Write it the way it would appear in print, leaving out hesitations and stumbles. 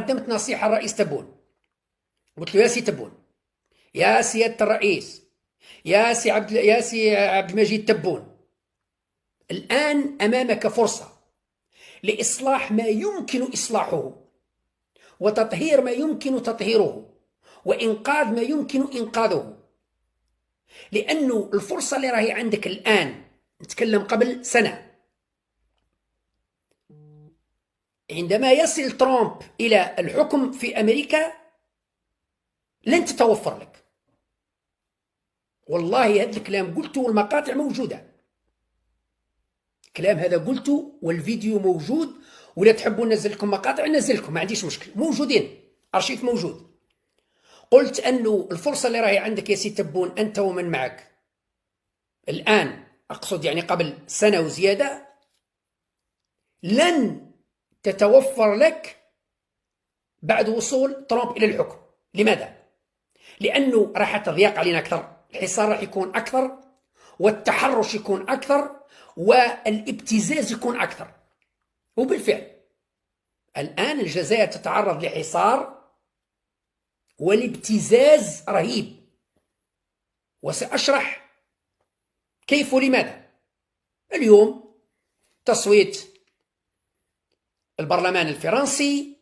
قدمت نصيحة الرئيس تبون، قلت له يا سي تبون، يا سيادة الرئيس، يا سي عبد المجيد تبون، الآن أمامك فرصة لإصلاح ما يمكن إصلاحه، وتطهير ما يمكن تطهيره، وإنقاذ ما يمكن إنقاذه. لأنه الفرصة اللي راهي عندك الآن، نتكلم قبل سنة، عندما يصل ترامب إلى الحكم في أمريكا لن تتوفر لك. والله هذا الكلام قلته والمقاطع موجودة، الكلام هذا قلته والفيديو موجود، ولا تحبوا ننزل لكم مقاطع ننزل لكم، ما عنديش مشكل، موجودين، أرشيف موجود. قلت أنه الفرصة اللي راهي عندك يا سي تبون أنت ومن معك الآن، أقصد يعني قبل سنة وزيادة، لن تتوفر لك بعد وصول ترامب إلى الحكم. لماذا؟ لأنه راح تضيق علينا أكثر، الحصار راح يكون أكثر، والتحرش يكون أكثر، والابتزاز يكون أكثر. وبالفعل الآن الجزائر تتعرض لحصار والابتزاز رهيب، وسأشرح كيف ولماذا. اليوم تصويت البرلمان الفرنسي